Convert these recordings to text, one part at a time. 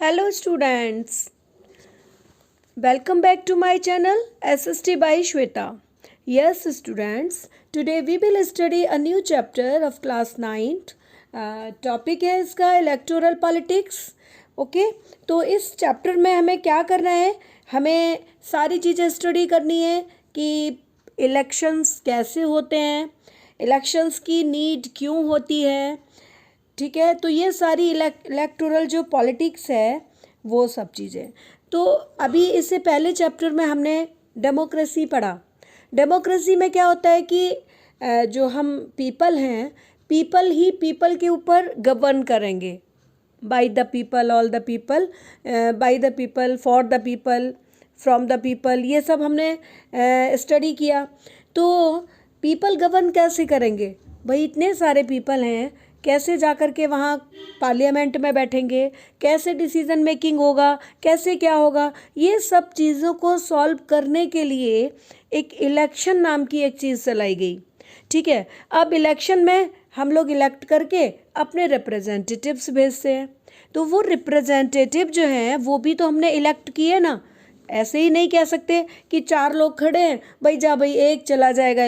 Hello students, welcome back to my channel SST by Shweta. Yes students, today we will study a new chapter of class 9th. Topic है इसका electoral politics. Okay, तो इस chapter में हमें क्या करना है, हमें सारी चीज़ें स्टडी करनी है कि इलेक्शंस कैसे होते हैं, इलेक्शंस की नीड क्यों होती है. ठीक है, तो ये सारी इलेक्टोरल जो पॉलिटिक्स है वो सब चीज़ें. तो अभी इससे पहले चैप्टर में हमने डेमोक्रेसी पढ़ा. डेमोक्रेसी में क्या होता है कि जो हम पीपल हैं, पीपल ही पीपल के ऊपर गवर्न करेंगे. By the people, all the people, by the people, for the people, from the people, ये सब हमने स्टडी किया. तो पीपल गवर्न कैसे करेंगे भाई, इतने सारे पीपल हैं, कैसे जा कर के वहाँ पार्लियामेंट में बैठेंगे, कैसे डिसीजन मेकिंग होगा, कैसे क्या होगा, ये सब चीज़ों को सॉल्व करने के लिए एक इलेक्शन नाम की एक चीज़ चलाई गई. ठीक है, अब इलेक्शन में हम लोग इलेक्ट करके अपने रिप्रेजेंटेटिव्स भेजते हैं. तो वो रिप्रेजेंटेटिव जो हैं वो भी तो हमने इलेक्ट किए ना. ऐसे ही नहीं कह सकते कि चार लोग खड़े हैं, भाई जा भाई एक चला जाएगा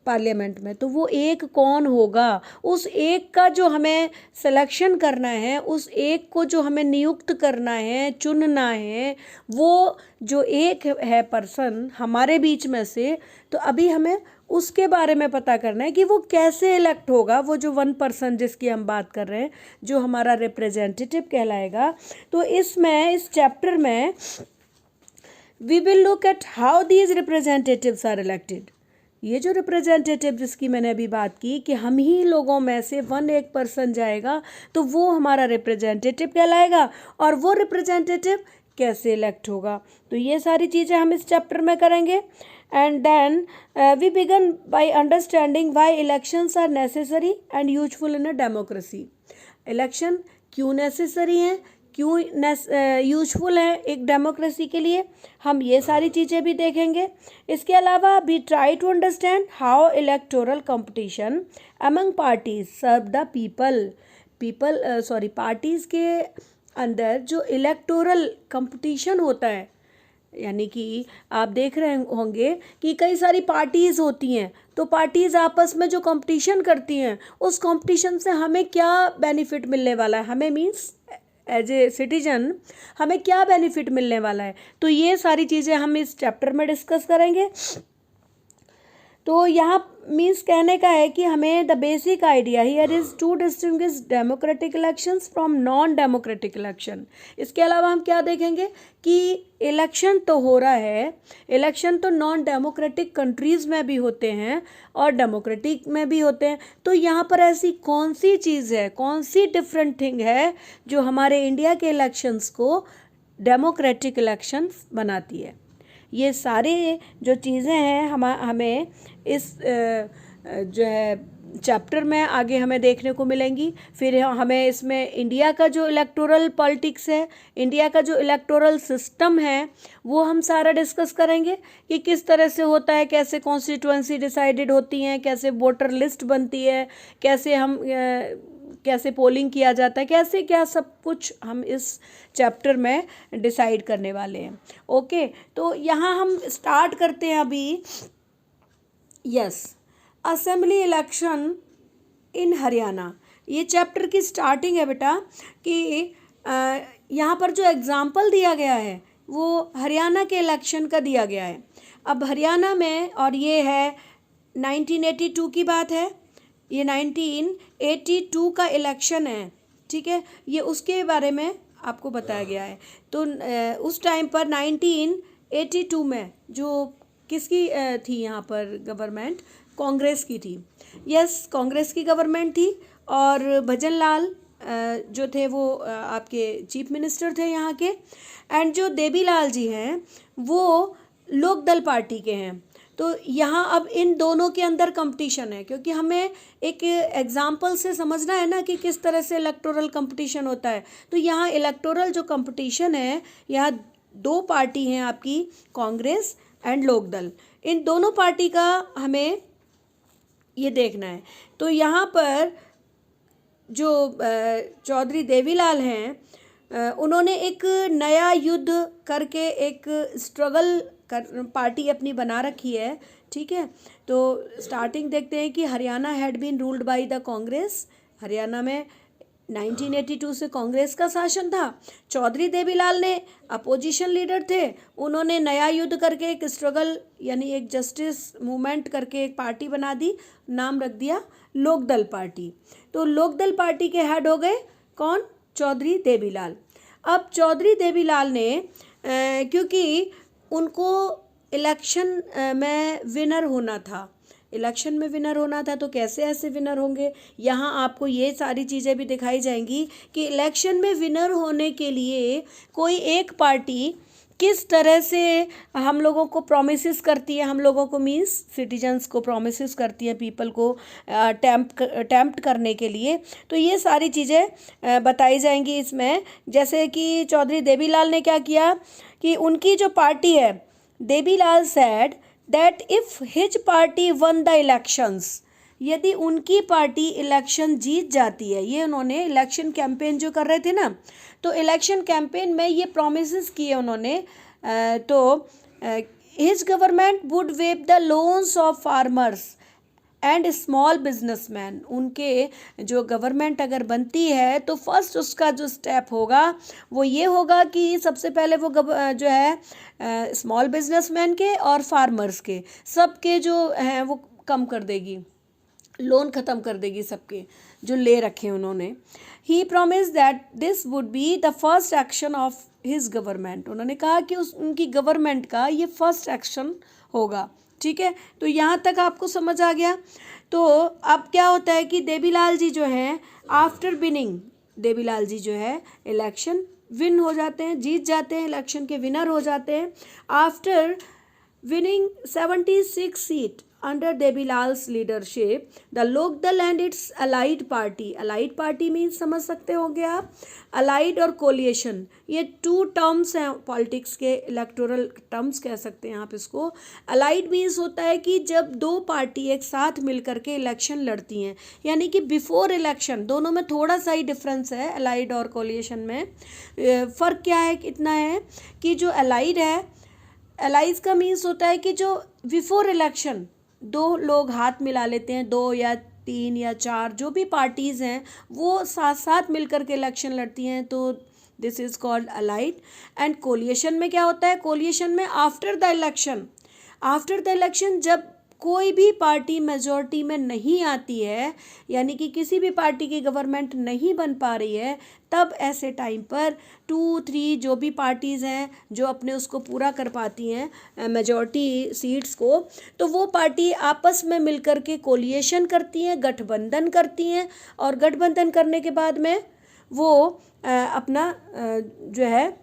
पार्लियामेंट में. तो वो एक कौन होगा, उस एक का जो हमें सिलेक्शन करना है, उस एक को जो हमें नियुक्त करना है, चुनना है, वो जो एक है पर्सन हमारे बीच में से, तो अभी हमें उसके बारे में पता करना है कि वो कैसे इलेक्ट होगा. वो जो वन पर्सन जिसकी हम बात कर रहे हैं, जो हमारा रिप्रेजेंटेटिव कहलाएगा. तो इसमें इस चैप्टर में we will look at how these representatives are elected. ये जो रिप्रेजेंटेटिव जिसकी मैंने अभी बात की कि हम ही लोगों में से एक पर्सन जाएगा, तो वो हमारा रिप्रेजेंटेटिव कहलाएगा. और वो रिप्रेजेंटेटिव कैसे इलेक्ट होगा, तो ये सारी चीज़ें हम इस चैप्टर में करेंगे. And then we begin by understanding why elections are necessary and useful in a democracy. Election क्यों नेसेसरी हैं, क्यों यूजफुल है एक डेमोक्रेसी के लिए, हम ये सारी चीज़ें भी देखेंगे. इसके अलावा we try to understand how electoral competition among parties serve the parties के अंदर जो इलेक्टोरल कंपटीशन होता है, यानी कि आप देख रहे होंगे कि कई सारी पार्टीज़ होती हैं, तो पार्टीज़ आपस में जो कंपटीशन करती हैं, उस कंपटीशन से हमें क्या बेनिफिट मिलने वाला है, हमें मीन्स एज ए सिटीजन हमें क्या बेनिफिट मिलने वाला है. तो ये सारी चीज़ें हम इस चैप्टर में डिस्कस करेंगे. तो यहाँ मीन्स कहने का है कि हमें the basic idea here is to distinguish democratic elections from non democratic election. इसके अलावा हम क्या देखेंगे कि इलेक्शन तो हो रहा है, इलेक्शन तो नॉन डेमोक्रेटिक कंट्रीज़ में भी होते हैं और डेमोक्रेटिक में भी होते हैं. तो यहाँ पर ऐसी कौन सी चीज़ है, कौन सी डिफरेंट थिंग है जो हमारे इंडिया के इलेक्शंस को डेमोक्रेटिक इलेक्शंस बनाती है. ये सारे जो चीज़ें हैं हमें इस जो है चैप्टर में आगे हमें देखने को मिलेंगी. फिर हमें इसमें इंडिया का जो इलेक्टोरल पॉलिटिक्स है, इंडिया का जो इलेक्टोरल सिस्टम है, वो हम सारा डिस्कस करेंगे कि किस तरह से होता है, कैसे कॉन्स्टिट्यूएंसी डिसाइडेड होती हैं, कैसे वोटर लिस्ट बनती है, कैसे पोलिंग किया जाता है, कैसे क्या सब कुछ हम इस चैप्टर में डिसाइड करने वाले हैं. ओके, तो यहाँ हम स्टार्ट करते हैं अभी. Yes, assembly election in Haryana, ये चैप्टर की स्टार्टिंग है बेटा. कि यहाँ पर जो एग्ज़ाम्पल दिया गया है वो हरियाणा के इलेक्शन का दिया गया है. अब हरियाणा में, और ये है 1982 की बात है, ये 1982 का इलेक्शन है. ठीक है, ये उसके बारे में आपको बताया गया है. तो उस टाइम पर 1982 में जो किसकी थी यहाँ पर गवर्नमेंट, कांग्रेस की थी. यस, कांग्रेस की गवर्नमेंट थी. और भजन लाल जो थे वो आपके चीफ मिनिस्टर थे यहाँ के. एंड जो देवीलाल जी हैं वो लोकदल पार्टी के हैं. तो यहाँ अब इन दोनों के अंदर कंपटीशन है, क्योंकि हमें एक एग्जाम्पल से समझना है ना कि किस तरह से इलेक्टोरल कंपटीशन होता है. तो यहाँ इलेक्टोरल जो कंपटीशन है, यहाँ दो पार्टी हैं आपकी, कांग्रेस एंड लोकदल. इन दोनों पार्टी का हमें ये देखना है. तो यहाँ पर जो चौधरी देवीलाल हैं, उन्होंने एक नया युद्ध करके एक स्ट्रगल कर पार्टी अपनी बना रखी है, ठीक है। तो स्टार्टिंग देखते हैं कि Haryana had been ruled by the Congress. Haryana में 1982 से कांग्रेस का शासन था। चौधरी देवीलाल ने अपोजिशन लीडर थे। उन्होंने नया युद्ध करके एक स्ट्रगल यानी एक जस्टिस मूवमेंट करके एक पार्टी बना दी, नाम रख दिया लोकदल पार्टी। तो लोकदल पार्टी के हेड हो गए कौन? चौधरी देवीलाल। अब चौधरी देवीलाल ने क्योंकि उनको इलेक्शन में विनर होना था, इलेक्शन में विनर होना था, तो कैसे ऐसे विनर होंगे? यहाँ आपको ये सारी चीज़ें भी दिखाई जाएंगी कि इलेक्शन में विनर होने के लिए कोई एक पार्टी किस तरह से हम लोगों को प्रोमिस करती है, हम लोगों को मीन्स सिटीजन्स को प्रोमिस करती है, पीपल को टेम्प्ट करने के लिए। तो ये सारी चीज़ें बताई जाएंगी इसमें। जैसे कि चौधरी देवीलाल ने क्या किया कि उनकी जो पार्टी है, Devilal said that if his party one the elections, यदि उनकी पार्टी इलेक्शन जीत जाती है, ये उन्होंने इलेक्शन कैंपेन जो कर रहे थे ना, तो इलेक्शन कैंपेन में ये प्रोमिस किए उन्होंने। तो his government would wave the loans of farmers and small businessman. उनके जो गवर्नमेंट अगर बनती है तो फर्स्ट उसका जो स्टेप होगा वो ये होगा कि सबसे पहले वो जो है स्मॉल बिजनेसमैन के और फार्मर्स के सबके जो हैं वो कम कर देगी, लोन ख़त्म कर देगी सबके जो ले रखे उन्होंने। He promise that this would be the first action of his government. उन्होंने कहा कि उनकी गवर्नमेंट का ये फर्स्ट एक्शन होगा, ठीक है। तो यहाँ तक आपको समझ आ गया। तो अब क्या होता है कि देवीलाल जी जो हैं आफ्टर विनिंग, देवीलाल जी जो है इलेक्शन विन हो जाते हैं, जीत जाते हैं, इलेक्शन के विनर हो जाते हैं। After winning 76 seat under Devilal's leadership, the Lokdal and its allied party, allied party means समझ सकते होंगे आप, allied और coalition, ये टू टर्म्स हैं पॉलिटिक्स के, इलेक्टोरल टर्म्स कह सकते हैं आप इसको। allied means होता है कि जब दो पार्टी एक साथ मिलकर के इलेक्शन लड़ती हैं, यानी कि बिफोर इलेक्शन, दोनों में थोड़ा सा ही डिफरेंस है allied और coalition में। फ़र्क क्या है? इतना है कि जो allied है, एलाइज का मीन्स होता है कि जो बिफोर इलेक्शन दो लोग हाथ मिला लेते हैं, दो या तीन या चार जो भी पार्टीज़ हैं वो साथ साथ मिलकर के इलेक्शन लड़ती हैं, तो this is called allied. And coalition में क्या होता है? कोलिएशन में after the election, after the election जब कोई भी पार्टी मेजॉरिटी में नहीं आती है, यानी कि किसी भी पार्टी की गवर्नमेंट नहीं बन पा रही है, तब ऐसे टाइम पर 2-3 जो भी पार्टीज़ हैं जो अपने उसको पूरा कर पाती हैं मेजॉरिटी सीट्स को, तो वो पार्टी आपस में मिलकर के कोलिएशन करती हैं, गठबंधन करती हैं, और गठबंधन करने के बाद में वो अपना जो है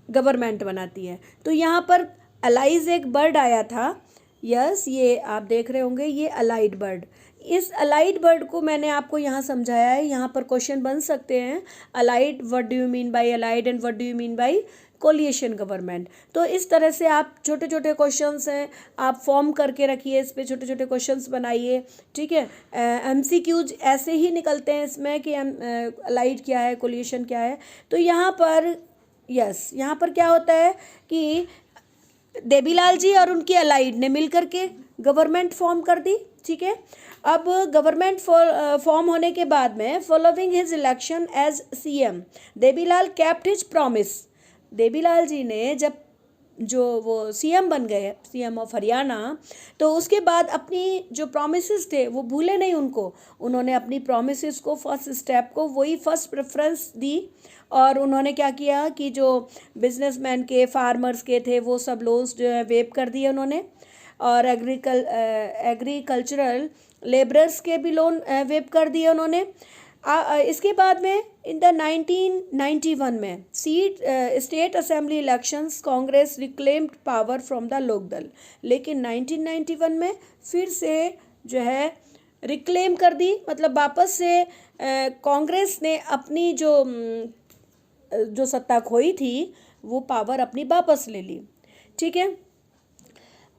गवर्नमेंट बनाती है। तो यहाँ पर अलाइज एक बर्ड आया था, यस ये आप देख रहे होंगे, ये अलाइड बर्ड। इस अलाइड बर्ड को मैंने आपको यहाँ समझाया है, यहाँ पर क्वेश्चन बन सकते हैं, allied what do you mean by allied and what do you mean bye coalition government. तो इस तरह से आप छोटे छोटे क्वेश्चंस हैं आप फॉर्म करके रखिए, इस पे छोटे छोटे क्वेश्चंस बनाइए, ठीक है। एमसीक्यूज ऐसे ही निकलते हैं इसमें कि अलाइड क्या है, कोलिएशन क्या है। तो यहाँ पर यस, यहाँ पर क्या होता है कि देवीलाल जी और उनकी अलाइड ने मिलकर के गवर्नमेंट फॉर्म कर दी, ठीक है। अब गवर्नमेंट फॉर्म होने के बाद में following his election as CM, Devilal kept his promise. Devilal ji ने जब जो वो सीएम बन गए, सीएम ऑफ हरियाणा, तो उसके बाद अपनी जो प्रॉमिसेस थे वो भूले नहीं उनको, उन्होंने अपनी प्रॉमिसेस को फर्स्ट स्टेप को वही फर्स्ट प्रेफरेंस दी, और उन्होंने क्या किया कि जो बिजनेसमैन के, फार्मर्स के थे वो सब लोन्स जो है वेव कर दिए उन्होंने, और एग्रीकल्चरल लेबरर्स के भी लोन वेव कर दिए उन्होंने। इसके बाद में इन द 1991 में state assembly elections Congress reclaimed power from the Lokdal, लेकिन 1991 में फिर से जो है रिक्लेम कर दी, मतलब वापस से कांग्रेस ने अपनी जो सत्ता खोई थी वो पावर अपनी वापस ले ली, ठीक है।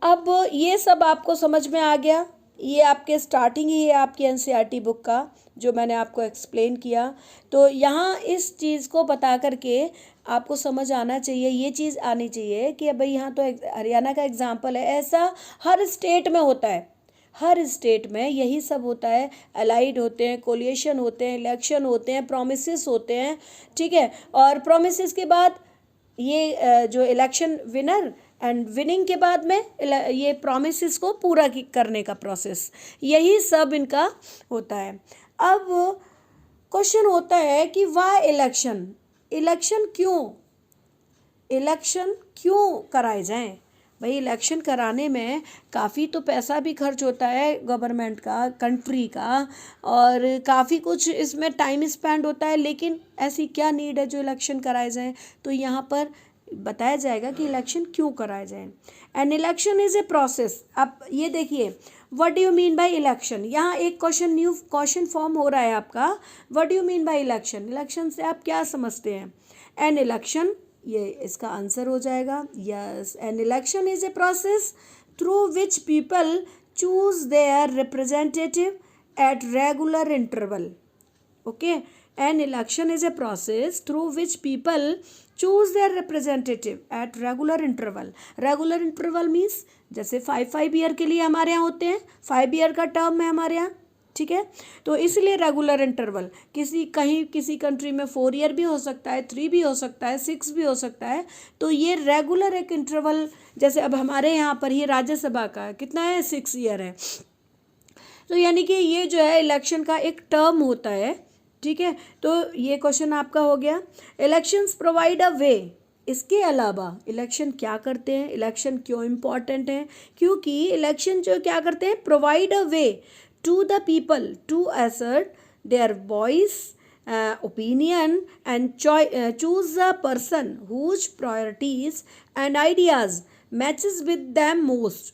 अब ये सब आपको समझ में आ गया, ये आपके स्टार्टिंग ही है आपकी एनसीईआरटी बुक का, जो मैंने आपको एक्सप्लेन किया। तो यहाँ इस चीज़ को बता करके आपको समझ आना चाहिए, ये चीज़ आनी चाहिए कि भाई यहाँ तो हरियाणा का एग्जाम्पल है, ऐसा हर स्टेट में होता है, हर स्टेट में यही सब होता है। अलाइड होते हैं, कोलिएशन होते हैं, इलेक्शन होते हैं, प्रोमिसेस होते हैं, ठीक है। और प्रोमिसेस के बाद ये जो इलेक्शन विनर एंड विनिंग के बाद में ये प्रोमिसेस को पूरा करने का प्रोसेस, यही सब इनका होता है। अब क्वेश्चन होता है कि वाह इलेक्शन, इलेक्शन क्यों कराए जाएं। भाई इलेक्शन कराने में काफ़ी तो पैसा भी खर्च होता है गवर्नमेंट का, कंट्री का, और काफ़ी कुछ इसमें टाइम स्पेंड होता है, लेकिन ऐसी क्या नीड है जो इलेक्शन कराए जाएं। तो यहाँ पर बताया जाएगा कि इलेक्शन क्यों कराए जाएं। An election is a process. अब ये देखिए, what do you mean by election. यहाँ एक क्वेश्चन, न्यू क्वेश्चन फॉर्म हो रहा है आपका। What do you mean by election, election से आप क्या समझते हैं। एन इलेक्शन, ये इसका आंसर हो जाएगा yes. An election is a process through which people choose their representative at regular interval. Okay, an election is a process through which people choose their representative at regular interval. Regular interval means जैसे 5 year के लिए हमारे यहाँ होते हैं, 5 year का term है हमारे यहाँ, ठीक है। तो इसलिए रेगुलर इंटरवल, किसी कंट्री में 4 ईयर भी हो सकता है, 3 भी हो सकता है, 6 भी हो सकता है। तो ये रेगुलर एक इंटरवल, जैसे अब हमारे यहाँ पर ये राज्यसभा का कितना है, 6 ईयर है। तो यानी कि ये जो है इलेक्शन का एक टर्म होता है, ठीक है। तो ये क्वेश्चन आपका हो गया। इलेक्शंस प्रोवाइड अ वे, इसके अलावा इलेक्शन क्या करते हैं, इलेक्शन क्यों इम्पॉर्टेंट है, क्योंकि इलेक्शन जो क्या करते हैं, provide a way to the people to assert their voice, opinion and choose a person whose priorities and ideas matches with them most.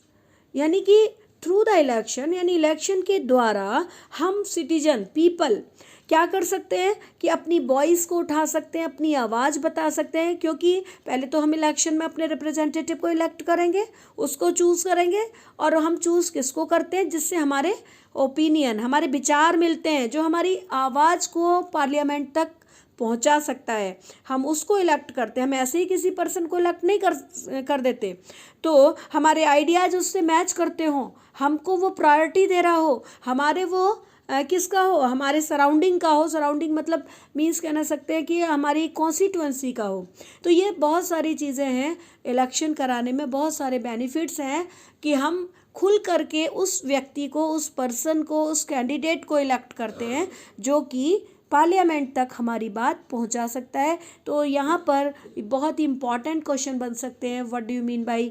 यानी कि थ्रू द इलेक्शन, यानी इलेक्शन के द्वारा हम सिटीजन, पीपल क्या कर सकते हैं कि अपनी वॉइस को उठा सकते हैं, अपनी आवाज़ बता सकते हैं। क्योंकि पहले तो हम इलेक्शन में अपने रिप्रेजेंटेटिव को इलेक्ट करेंगे, उसको चूज़ करेंगे, और हम चूज़ किसको करते हैं, जिससे हमारे ओपिनियन, हमारे विचार मिलते हैं, जो हमारी आवाज़ को पार्लियामेंट तक पहुंचा सकता है, हम उसको इलेक्ट करते हैं। हम ऐसे ही किसी पर्सन को इलेक्ट नहीं कर देते। तो हमारे आइडियाज़ उससे मैच करते हों, हमको वो प्रायोरिटी दे रहा हो, हमारे वो किसका हो, हमारे सराउंडिंग का हो। सराउंडिंग मतलब मीन्स कहना सकते हैं कि हमारी कॉन्स्टिट्यूएंसी का हो। तो ये बहुत सारी चीज़ें हैं, इलेक्शन कराने में बहुत सारे बेनिफिट्स हैं कि हम खुल करके उस व्यक्ति को, उस पर्सन को, उस कैंडिडेट को इलेक्ट करते हैं जो कि पार्लियामेंट तक हमारी बात पहुंचा सकता है। तो यहाँ पर बहुत ही इंपॉर्टेंट क्वेश्चन बन सकते हैं, what do you mean by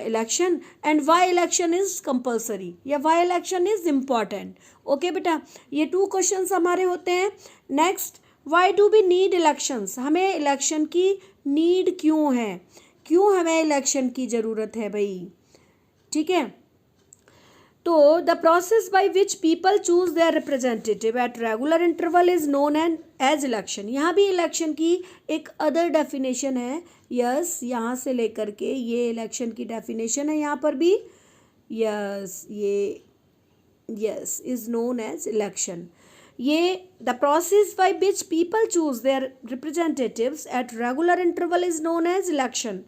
election and why election is compulsory या why election is important. Okay बेटा, ये 2 क्वेश्चंस हमारे होते हैं। Next, why do we need elections, हमें इलेक्शन की नीड क्यों है, क्यों हमें इलेक्शन की ज़रूरत है भाई, ठीक है। तो the process by which people choose their representative at regular interval is known as election. यहाँ भी इलेक्शन की एक अदर डेफिनेशन है, यस, यहाँ से लेकर के ये इलेक्शन की डेफिनेशन है यहाँ पर भी, यस, ये yes is known as election. ये the process by which people choose their representatives at regular interval is known as election.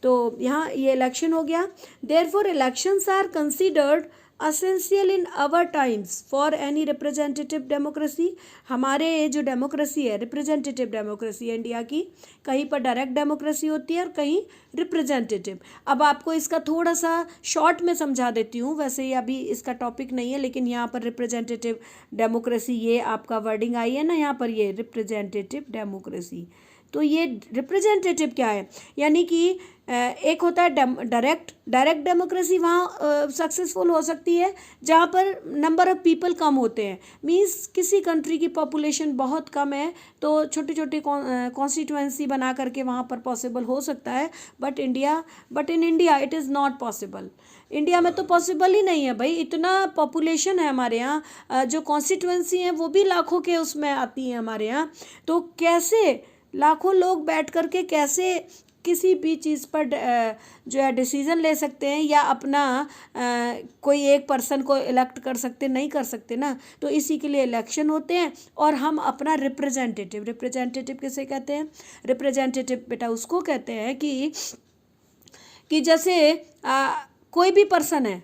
तो यहाँ ये इलेक्शन हो गया। Therefore elections are considered essential in our times for any representative democracy. हमारे जो democracy है, representative democracy है India की, कहीं पर डायरेक्ट डेमोक्रेसी होती है और कहीं रिप्रेजेंटेटिव। अब आपको इसका थोड़ा सा शॉर्ट में समझा देती हूँ, वैसे ये अभी इसका टॉपिक नहीं है, लेकिन यहाँ पर रिप्रेजेंटेटिव डेमोक्रेसी, ये आपका वर्डिंग आई है ना यहाँ पर, ये रिप्रेजेंटेटिव डेमोक्रेसी। तो ये रिप्रेजेंटेटिव क्या है, यानी कि एक होता है डायरेक्ट डेमोक्रेसी, वहाँ सक्सेसफुल हो सकती है जहाँ पर नंबर ऑफ़ पीपल कम होते हैं। मींस किसी कंट्री की पॉपुलेशन बहुत कम है तो छोटी छोटी कॉन्स्टिट्यूएंसी बना करके वहाँ पर पॉसिबल हो सकता है, but in India it is not possible. India में तो पॉसिबल ही नहीं है भाई, इतना पॉपुलेशन है हमारे यहाँ, जो कॉन्स्टिट्यूएंसी हैं वो भी लाखों के उसमें आती हैं हमारे यहाँ। तो कैसे लाखों लोग बैठ करके कैसे किसी भी चीज़ पर जो है डिसीज़न ले सकते हैं या अपना कोई एक पर्सन को इलेक्ट कर सकते नहीं कर सकते ना, तो इसी के लिए इलेक्शन होते हैं। और हम अपना रिप्रेजेंटेटिव किसे कहते हैं? रिप्रेजेंटेटिव बेटा उसको कहते हैं कि जैसे कोई भी पर्सन है,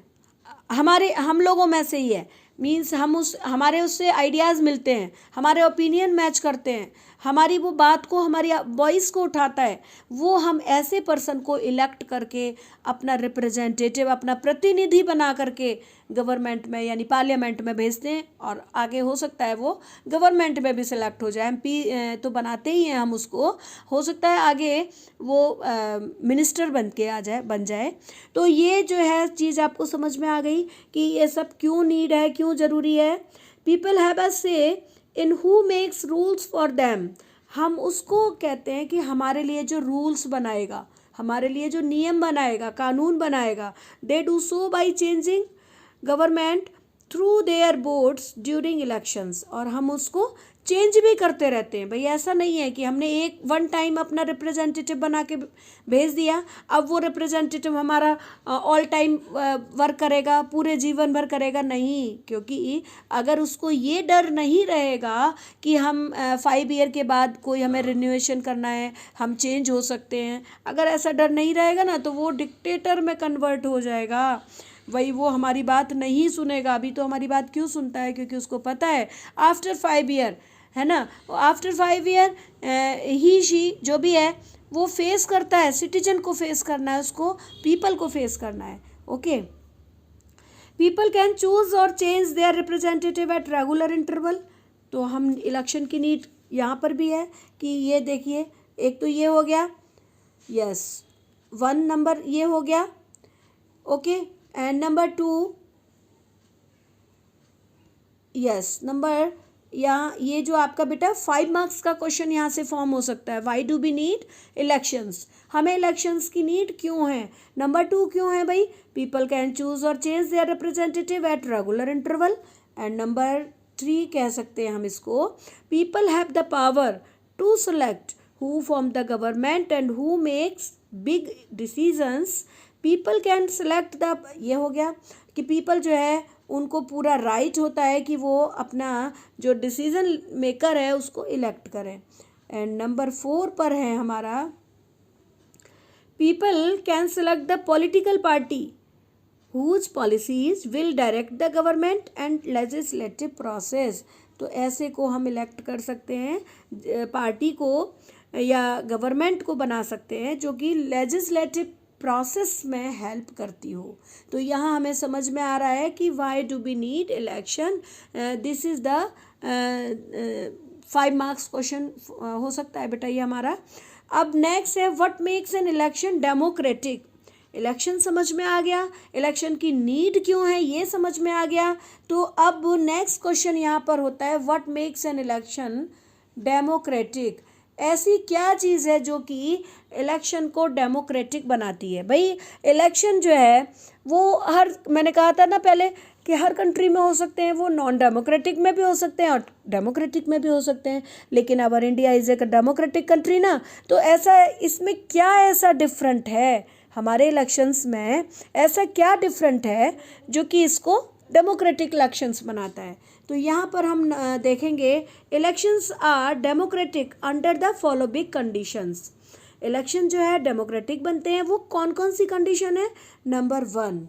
हम लोगों में से ही है, मीन्स हमारे उससे आइडियाज़ मिलते हैं, हमारे ओपिनियन मैच करते हैं, हमारी वो बात को, हमारी वॉइस को उठाता है, वो हम ऐसे पर्सन को इलेक्ट करके अपना रिप्रेजेंटेटिव, अपना प्रतिनिधि बना करके गवर्नमेंट में यानी पार्लियामेंट में भेजते हैं। और आगे हो सकता है वो गवर्नमेंट में भी सिलेक्ट हो जाए, MP तो बनाते ही हैं हम उसको, हो सकता है आगे वो मिनिस्टर बन जाए। तो ये जो है चीज़ आपको समझ में आ गई कि ये सब क्यों नीड है, क्यों ज़रूरी है। पीपल हैव अ से in who makes rules for them. हम उसको कहते हैं कि हमारे लिए जो रूल्स बनाएगा, हमारे लिए जो नियम बनाएगा, कानून बनाएगा। They do so by changing government through their boards during elections. और हम उसको चेंज भी करते रहते हैं। भाई ऐसा नहीं है कि हमने वन टाइम अपना रिप्रेजेंटेटिव बना के भेज दिया, अब वो रिप्रेजेंटेटिव हमारा ऑल टाइम वर्क करेगा, पूरे जीवन भर करेगा, नहीं। क्योंकि अगर उसको ये डर नहीं रहेगा कि हम 5 ईयर के बाद कोई हमें रिन्यूएशन करना है, हम चेंज हो सकते हैं, अगर ऐसा डर नहीं रहेगा ना, तो वो डिक्टेटर में कन्वर्ट हो जाएगा। वही वो हमारी बात नहीं सुनेगा। अभी तो हमारी बात क्यों सुनता है? क्योंकि उसको पता है आफ्टर 5 ईयर, है ना, आफ्टर 5 ईयर ही शी जो भी है वो फेस करता है, सिटीजन को फेस करना है, उसको पीपल को फेस करना है। ओके, पीपल कैन चूज और change their representative at regular interval. तो हम इलेक्शन की नीड यहाँ पर भी है कि ये देखिए, एक तो ये हो गया, यस 1 नंबर ये हो गया, okay. And number 2, yes number, यहाँ ये जो आपका बेटा 5 मार्क्स का क्वेश्चन यहाँ से फॉर्म हो सकता है। Why do we need elections? हमें इलेक्शंस की नीड क्यों है? नंबर 2 क्यों है भाई? पीपल कैन चूज और change their representative at regular interval. And number 3 कह सकते हैं हम इसको, people have the power to select who form the government and who makes big decisions. People can select the, ये हो गया कि पीपल जो है उनको पूरा राइट होता है कि वो अपना जो डिसीजन मेकर है उसको इलेक्ट करें। एंड नंबर 4 पर है हमारा, people can select the political party whose policies will direct the government and legislative process. तो ऐसे को हम इलेक्ट कर सकते हैं, पार्टी को या गवर्नमेंट को बना सकते हैं जो कि लेजिस्लेटिव प्रोसेस में हेल्प करती हो। तो यहाँ हमें समझ में आ रहा है कि why do we need election. This is the 5 marks question हो सकता है बेटा ये हमारा। अब नेक्स्ट है, what makes an election democratic. Election समझ में आ गया, इलेक्शन की नीड क्यों है ये समझ में आ गया। तो अब नेक्स्ट क्वेश्चन यहाँ पर होता है, what makes an election democratic. ऐसी क्या चीज़ है जो कि इलेक्शन को डेमोक्रेटिक बनाती है? भाई इलेक्शन जो है वो मैंने कहा था ना पहले कि हर कंट्री में हो सकते हैं, वो नॉन डेमोक्रेटिक में भी हो सकते हैं और डेमोक्रेटिक में भी हो सकते हैं। लेकिन our India is a democratic country ना, तो ऐसा इसमें क्या ऐसा डिफरेंट है हमारे इलेक्शंस में, ऐसा क्या डिफरेंट है जो कि इसको डेमोक्रेटिक इलेक्शंस बनाता है? तो यहाँ पर हम देखेंगे, elections are democratic under the following conditions. Election जो है डेमोक्रेटिक बनते हैं, वो कौन कौन सी कंडीशन है? नंबर 1,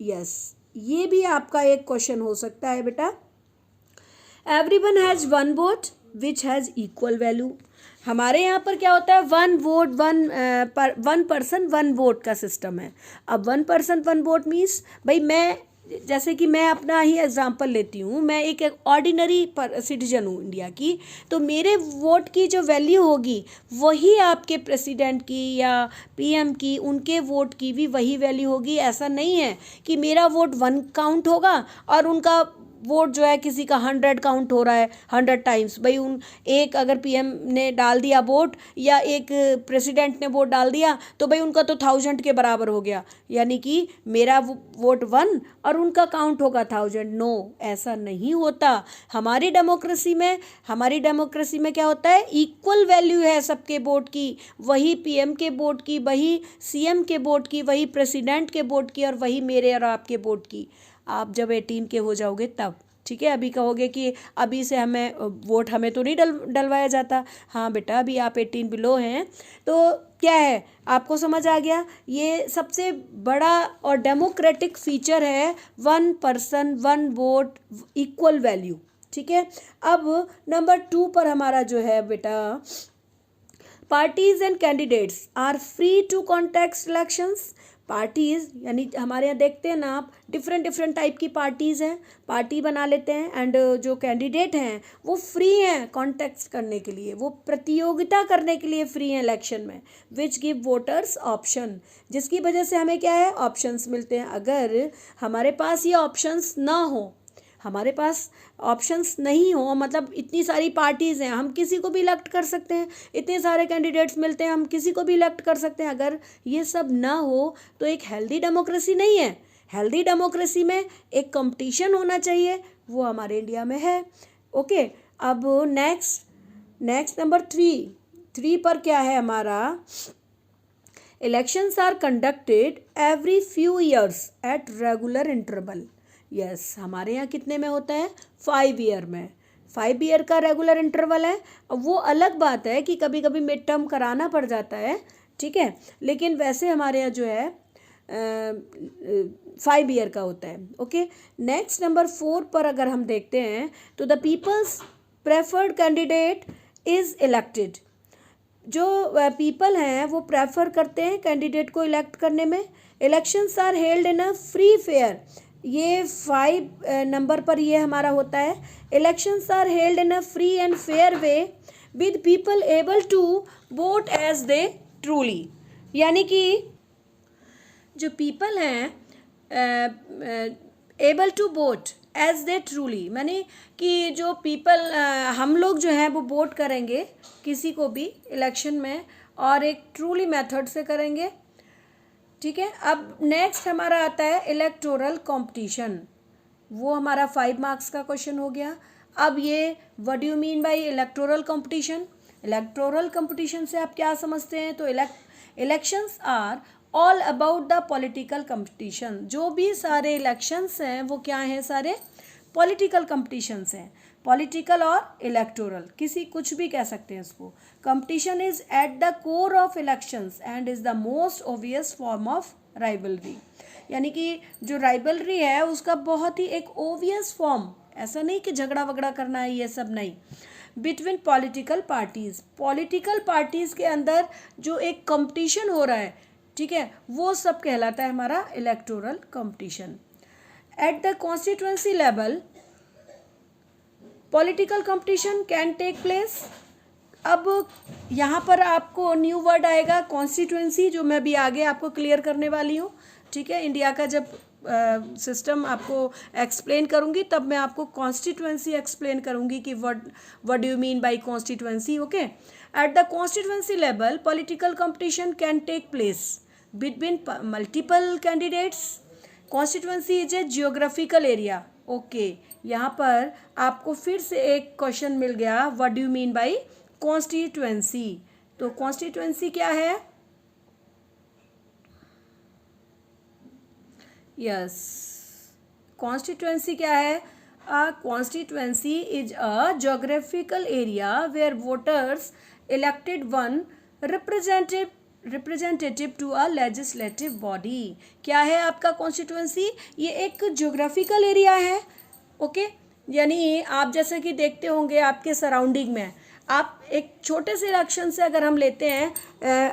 यस, ये भी आपका एक क्वेश्चन हो सकता है बेटा, everyone has 1 vote which has equal value. हमारे यहाँ पर क्या होता है, 1 वोट 1 पर्सन 1 वोट का सिस्टम है। अब 1 पर्सन 1 वोट मीन्स, भाई मैं, जैसे कि मैं अपना ही एग्जांपल लेती हूँ, मैं एक ऑर्डिनरी सिटीजन हूँ इंडिया की, तो मेरे वोट की जो वैल्यू होगी वही आपके प्रेसिडेंट की या PM की, उनके वोट की भी वही वैल्यू होगी। ऐसा नहीं है कि मेरा वोट 1 काउंट होगा और उनका वोट जो है किसी का 100 काउंट हो रहा है 100 टाइम्स, भाई उन एक अगर पीएम ने डाल दिया वोट या एक प्रेसिडेंट ने वोट डाल दिया तो भाई उनका तो 1000 के बराबर हो गया, यानी कि मेरा वोट 1 और उनका काउंट होगा 1000। नो, ऐसा नहीं होता। हमारी डेमोक्रेसी में क्या होता है, इक्वल वैल्यू है सबके वोट की, वही पीएम के वोट की, वही सीएम के वोट की, वही प्रेसिडेंट के वोट की और वही मेरे और आपके वोट की। आप जब 18 के हो जाओगे तब, ठीक है। अभी कहोगे कि अभी से वोट हमें तो नहीं डलवाया जाता। हाँ बेटा, अभी आप 18 बिलो हैं तो क्या है, आपको समझ आ गया। ये सबसे बड़ा और डेमोक्रेटिक फीचर है, 1 पर्सन 1 वोट इक्वल वैल्यू, ठीक है। अब नंबर 2 पर हमारा जो है बेटा, parties and candidates are free to contest elections. Parties यानी हमारे यहाँ देखते हैं ना आप, डिफरेंट टाइप की पार्टीज हैं, पार्टी बना लेते हैं, एंड जो कैंडिडेट हैं वो फ्री हैं कॉन्टेस्ट करने के लिए, वो प्रतियोगिता करने के लिए फ्री हैं इलेक्शन में, विच गिव वोटर्स ऑप्शन, जिसकी वजह से हमें क्या है, ऑप्शंस मिलते हैं। अगर हमारे पास ये ऑप्शंस ना हो, हमारे पास ऑप्शंस नहीं हो, मतलब इतनी सारी पार्टीज़ हैं, हम किसी को भी इलेक्ट कर सकते हैं, इतने सारे कैंडिडेट्स मिलते हैं, हम किसी को भी इलेक्ट कर सकते हैं, अगर ये सब ना हो तो एक हेल्दी डेमोक्रेसी नहीं है। हेल्दी डेमोक्रेसी में एक कंपटीशन होना चाहिए, वो हमारे इंडिया में है। ओके, अब नेक्स्ट नंबर 3 पर क्या है हमारा, elections are conducted every few years at regular interval. Yes, हमारे यहाँ कितने में होता है, 5 ईयर में, 5 ईयर का रेगुलर इंटरवल है। अब वो अलग बात है कि कभी कभी मिड टर्म कराना पड़ जाता है, ठीक है, लेकिन वैसे हमारे यहाँ जो है 5 ईयर का होता है। ओके, नेक्स्ट नंबर 4 पर अगर हम देखते हैं तो the people's preferred candidate is elected. जो पीपल हैं वो प्रेफर करते हैं कैंडिडेट को इलेक्ट करने में। Elections are held in a free fair, ये 5 नंबर पर ये हमारा होता है, elections are held in a free and fair way with people able to vote as they truly. यानी कि जो पीपल हैं able to vote as they truly, माने कि जो पीपल हम लोग जो हैं वो वोट करेंगे किसी को भी इलेक्शन में और एक ट्रूली मेथड से करेंगे, ठीक है। अब नेक्स्ट हमारा आता है इलेक्टोरल कंपटीशन, वो हमारा 5 मार्क्स का क्वेश्चन हो गया। अब ये what do you mean by electoral competition, electoral competition से आप क्या समझते हैं, तो elections are all about the political competition. जो भी सारे इलेक्शंस हैं वो क्या हैं, सारे पॉलिटिकल कंपटीशंस हैं, पॉलिटिकल और इलेक्टोरल, किसी कुछ भी कह सकते हैं इसको। Competition is at the core of elections and is the most obvious form of rivalry. यानी कि जो राइवलरी है उसका बहुत ही एक ओवियस फॉर्म, ऐसा नहीं कि झगड़ा वगड़ा करना है, ये सब नहीं, बिटवीन पॉलिटिकल पार्टीज़ के अंदर जो एक कंपटीशन हो रहा है, ठीक है, वो सब कहलाता है हमारा electoral competition. At the constituency level political competition can take place. अब यहाँ पर आपको न्यू वर्ड आएगा कॉन्स्टिट्यूएंसी, जो मैं भी आगे आपको क्लियर करने वाली हूँ, ठीक है। इंडिया का जब सिस्टम आपको एक्सप्लेन करूँगी तब मैं आपको कॉन्स्टिट्यूएंसी एक्सप्लेन करूँगी कि what do you mean by constituency. Okay, at the constituency level political competition can take place between multiple candidates. Constituency is a geographical area. Okay, यहाँ पर आपको फिर से एक क्वेश्चन मिल गया, what do you mean by constituency. तो constituency क्या है, यस, कॉन्स्टिट्यूएंसी क्या है, a constituency is a geographical area where voters elected one representative to a legislative body. क्या है आपका कॉन्स्टिट्यूएंसी, ये एक ज्योग्राफिकल एरिया है। ओके, यानी आप जैसे कि देखते होंगे आपके सराउंडिंग में, आप एक छोटे से इलेक्शन से अगर हम लेते हैं,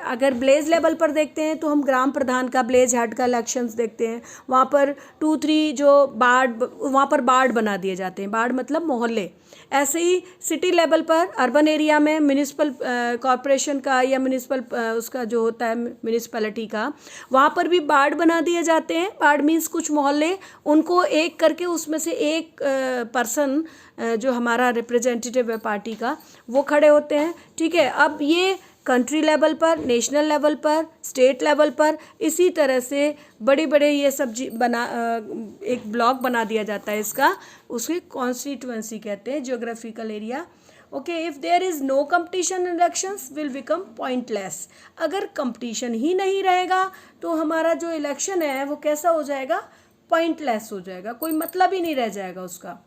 अगर विलेज लेवल पर देखते हैं तो हम ग्राम प्रधान का विलेज हेड का इलेक्शंस देखते हैं, वहाँ पर 2-3 जो वहाँ पर वार्ड बना दिए जाते हैं, वार्ड मतलब मोहल्ले, ऐसे ही सिटी लेवल पर, अर्बन एरिया में म्यूनिसिपल कॉरपोरेशन का या म्यूनिसिपल उसका जो होता है म्यूनिसिपैलिटी का, वहाँ पर भी वार्ड बना दिए जाते हैं। वार्ड मीन्स कुछ मोहल्ले, उनको एक करके उसमें से एक पर्सन जो हमारा रिप्रेजेंटेटिव है पार्टी का, वो खड़े होते हैं। ठीक है, अब ये कंट्री लेवल पर, नेशनल लेवल पर, स्टेट लेवल पर, इसी तरह से बड़े बड़े ये सब एक ब्लॉक बना दिया जाता है इसका, उसके कॉन्स्टिट्यूएंसी कहते हैं, geographical area. Okay, if there is no competition in elections will become pointless. अगर कंपटीशन ही नहीं रहेगा तो हमारा जो इलेक्शन है वो कैसा हो जाएगा, पॉइंटलेस हो जाएगा, कोई मतलब ही नहीं रह जाएगा उसका।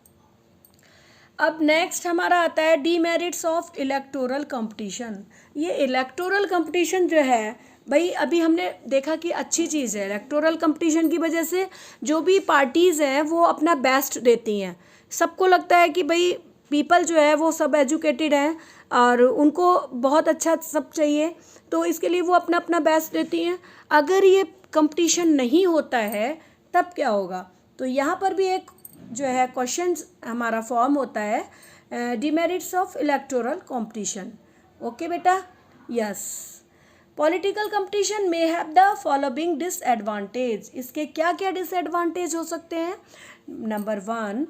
अब नेक्स्ट हमारा आता है डीमेरिट्स ऑफ इलेक्टोरल कंपटीशन। ये इलेक्टोरल कंपटीशन जो है भाई, अभी हमने देखा कि अच्छी चीज़ है। इलेक्टोरल कंपटीशन की वजह से जो भी पार्टीज़ हैं वो अपना बेस्ट देती हैं। सबको लगता है कि भाई पीपल जो है वो सब एजुकेटेड हैं और उनको बहुत अच्छा सब चाहिए, तो इसके लिए वो अपना अपना बेस्ट देती हैं। अगर ये कंपटीशन नहीं होता है तब क्या होगा, तो यहाँ पर भी एक जो है क्वेश्चन हमारा फॉर्म होता है, demerits of electoral competition. Okay बेटा, यस। पॉलिटिकल कंपटीशन में हैव द फॉलोइंग डिसएडवांटेज। इसके क्या क्या डिसएडवांटेज हो सकते हैं? Number 1,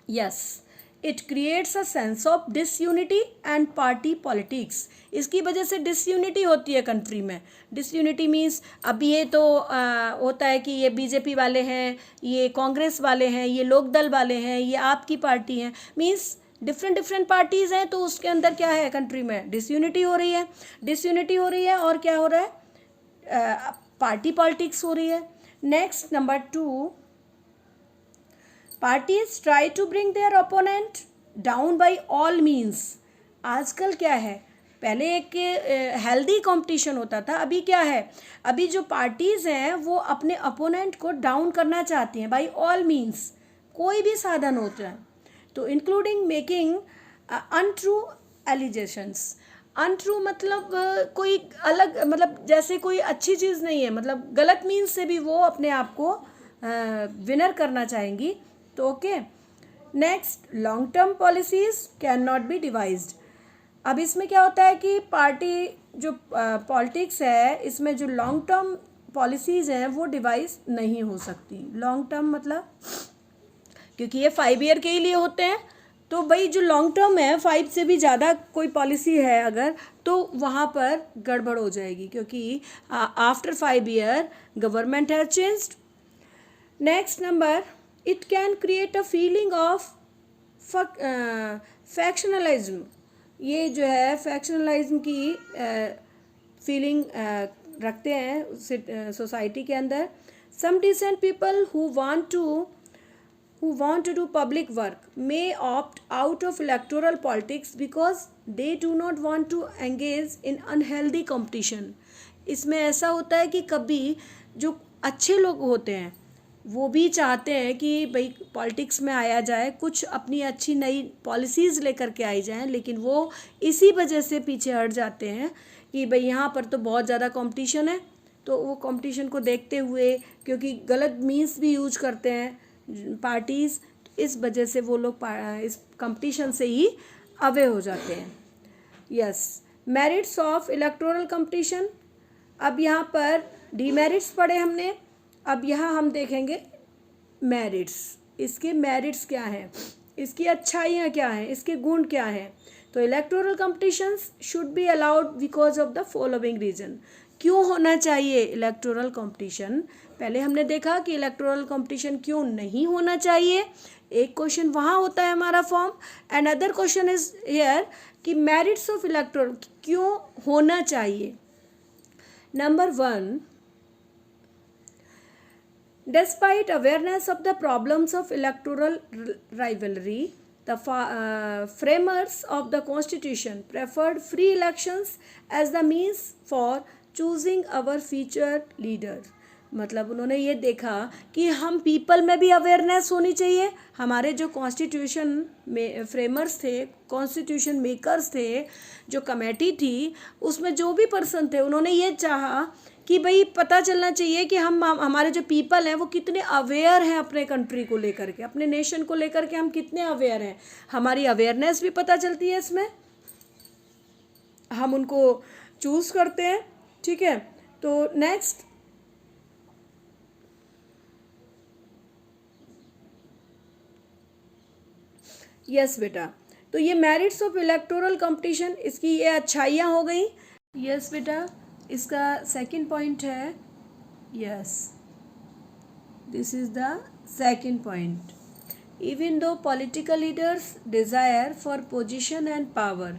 yes, it creates a sense of disunity and party politics. इसकी वजह से डिसयूनिटी होती है कंट्री में। डिसयूनिटी मीन्स अब ये तो होता है कि ये बीजेपी वाले हैं, ये कांग्रेस वाले हैं, ये लोकदल वाले हैं, ये आपकी पार्टी हैं, मीन्स डिफरेंट डिफरेंट पार्टीज़ हैं, तो उसके अंदर क्या है, कंट्री में डिसयूनिटी हो रही है। डिसयूनिटी हो रही है और क्या हो रहा है, पार्टी पॉलिटिक्स हो रही है। Next number 2, parties try to bring their opponent down by all means. आजकल क्या है, पहले एक हेल्दी कंपटीशन होता था, अभी क्या है, अभी जो पार्टीज़ हैं वो अपने अपोनेंट को डाउन करना चाहती हैं बाय ऑल मीन्स, कोई भी साधन होता है, तो including making untrue allegations. Untrue मतलब कोई अलग, मतलब जैसे कोई अच्छी चीज़ नहीं है, मतलब गलत मीन्स से भी वो अपने आप को विनर करना चाहेंगी। तो okay, next, long term policies can not be devised. अब इसमें क्या होता है कि पार्टी जो पॉलिटिक्स है, इसमें जो लॉन्ग टर्म पॉलिसीज़ हैं वो डिवाइस नहीं हो सकती। लॉन्ग टर्म मतलब क्योंकि ये 5 ईयर के ही लिए होते हैं, तो भाई जो लॉन्ग टर्म है, 5 से भी ज़्यादा कोई पॉलिसी है अगर, तो वहाँ पर गड़बड़ हो जाएगी, क्योंकि after 5 year government has changed. Next number, it can create a feeling of factionalism। ये जो है factionalism की फीलिंग रखते हैं सोसाइटी के अंदर। some decent people who want to do public work may opt out of electoral politics because they do not want to engage in unhealthy competition। इसमें ऐसा होता है कि कभी जो अच्छे लोग होते हैं वो भी चाहते हैं कि भाई पॉलिटिक्स में आया जाए, कुछ अपनी अच्छी नई पॉलिसीज़ लेकर के आई जाएं, लेकिन वो इसी वजह से पीछे हट जाते हैं कि भाई यहाँ पर तो बहुत ज़्यादा कंपटीशन है, तो वो कंपटीशन को देखते हुए, क्योंकि गलत मीन्स भी यूज करते हैं पार्टीज़, इस वजह से वो लोग इस कंपटीशन से ही अवे हो जाते हैं। Yes, merits of electoral competition. अब यहाँ पर डीमेरिट्स पढ़े हमने, अब यहाँ हम देखेंगे मेरिट्स। इसके मेरिट्स क्या हैं, इसकी अच्छाइयाँ क्या हैं, इसके गुण क्या हैं। तो electoral competitions should be allowed because of the following reason. क्यों होना चाहिए इलेक्टोरल कंपटीशन? पहले हमने देखा कि इलेक्टोरल कंपटीशन क्यों नहीं होना चाहिए, एक क्वेश्चन वहाँ होता है हमारा form, and other question is here कि मेरिट्स ऑफ इलेक्टोरल क्यों होना चाहिए। Number 1, despite awareness of the problems of electoral rivalry, the framers of the constitution preferred free elections as the means for choosing our future leader। मतलब उन्होंने ये देखा कि हम पीपल में भी अवेयरनेस होनी चाहिए। हमारे जो कॉन्स्टिट्यूशन में फ्रेमर्स थे, कॉन्स्टिट्यूशन मेकर्स थे, जो कमेटी थी, उसमें जो भी पर्सन थे, उन्होंने ये चाहा कि भाई पता चलना चाहिए कि हम हमारे जो पीपल हैं वो कितने अवेयर हैं अपने कंट्री को लेकर के, अपने नेशन को लेकर के हम कितने अवेयर हैं, हमारी अवेयरनेस भी पता चलती है इसमें, हम उनको चूज़ करते हैं। ठीक है, तो नेक्स्ट यस बेटा, तो ये मेरिट्स ऑफ इलेक्टोरल कंपटीशन, इसकी ये अच्छाइयाँ हो गई। यस बेटा, इसका सेकंड पॉइंट है, yes this is the second point, even though political leaders desire for position and power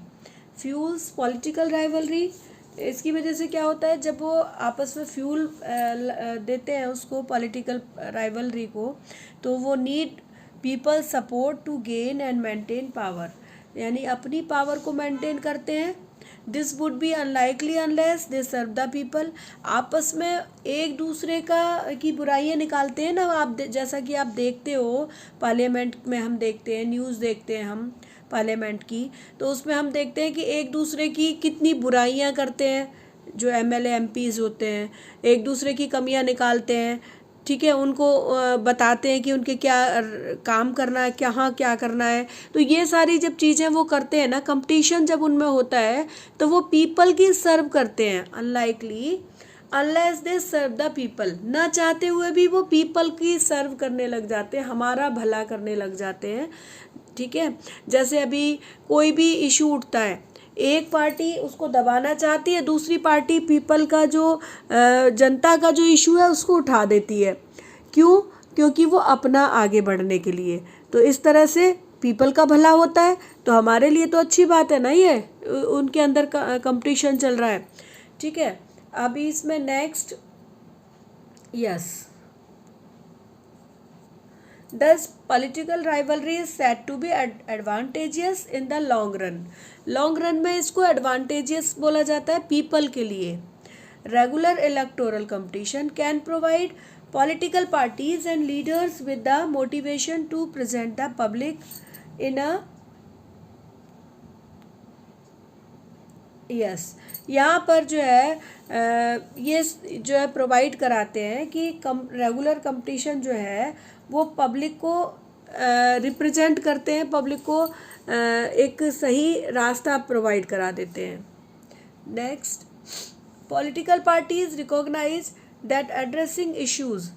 fuels political rivalry. इसकी वजह से क्या होता है, जब वो आपस में फ्यूल देते हैं उसको पॉलिटिकल राइवलरी को, तो वो need people support to gain and maintain power, यानी अपनी पावर को मेंटेन करते हैं। This would be unlikely unless they serve the people. आपस में एक दूसरे की बुराइयां निकालते हैं ना, आप जैसा कि आप देखते हो पार्लियामेंट में, हम देखते हैं, न्यूज़ देखते हैं हम पार्लियामेंट की, तो उसमें हम देखते हैं कि एक दूसरे की कितनी बुराइयां करते हैं, जो एमएलए एमपीज़ होते हैं एक दूसरे की कमियां निकालते हैं। ठीक है, उनको बताते हैं कि उनके क्या काम करना है, कहाँ क्या करना है। तो ये सारी जब चीज़ें वो करते हैं ना, कंपटीशन जब उनमें होता है तो वो पीपल की सर्व करते हैं, unlikely unless they serve the people, ना चाहते हुए भी वो पीपल की सर्व करने लग जाते हैं, हमारा भला करने लग जाते हैं। ठीक है, जैसे अभी कोई भी इशू उठता है, एक पार्टी उसको दबाना चाहती है, दूसरी पार्टी पीपल का जो जनता का जो इशू है उसको उठा देती है। क्यों? क्योंकि वो अपना आगे बढ़ने के लिए। तो इस तरह से पीपल का भला होता है, तो हमारे लिए तो अच्छी बात है ना, ये उनके अंदर कंपटीशन चल रहा है। ठीक है, अभी इसमें next, yes, Thus, political rivalry is said to be advantageous in the long run. Long run में इसको advantageous बोला जाता है people के लिए. Regular electoral competition can provide political parties and leaders with the motivation to present the public in a yes यहाँ पर जो है ये जो है प्रोवाइड कराते हैं कि रेगुलर कंपटीशन जो है वो पब्लिक को रिप्रेजेंट करते हैं, पब्लिक को एक सही रास्ता प्रोवाइड करा देते हैं। Next, political parties recognize that addressing issues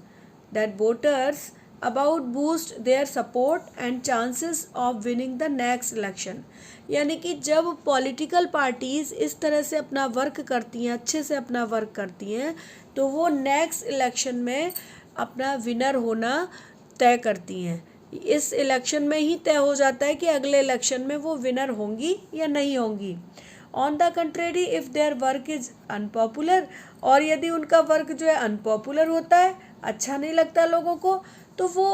that voters about boost their support and chances of winning the next election. यानी कि जब पॉलिटिकल पार्टीज़ इस तरह से अपना वर्क करती हैं, अच्छे से अपना वर्क करती हैं, तो वो नेक्स्ट इलेक्शन में अपना विनर होना तय करती हैं। इस इलेक्शन में ही तय हो जाता है कि अगले इलेक्शन में वो विनर होंगी या नहीं होंगी। On the contrary, if their work is unpopular, और यदि उनका वर्क जो है अनपॉपुलर होता है, अच्छा नहीं लगता लोगों को, तो वो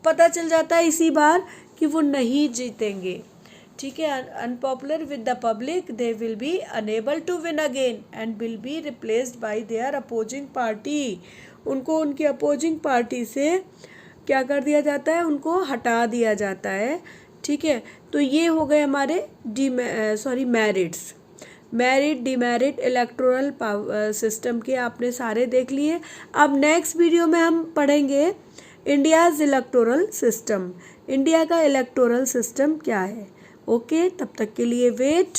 पता चल जाता है इसी बार कि वो नहीं जीतेंगे। ठीक है, unpopular with the public, they will be unable to win again and will be replaced by their opposing party. उनको उनकी अपोजिंग पार्टी से क्या कर दिया जाता है, उनको हटा दिया जाता है। ठीक है, तो ये हो गए हमारे merits, merit demerit electoral system के आपने सारे देख लिए। अब नेक्स्ट वीडियो में हम पढ़ेंगे इंडियाज़ इलेक्टोरल सिस्टम, इंडिया का इलेक्टोरल सिस्टम क्या है। ओके, तब तक के लिए वेट।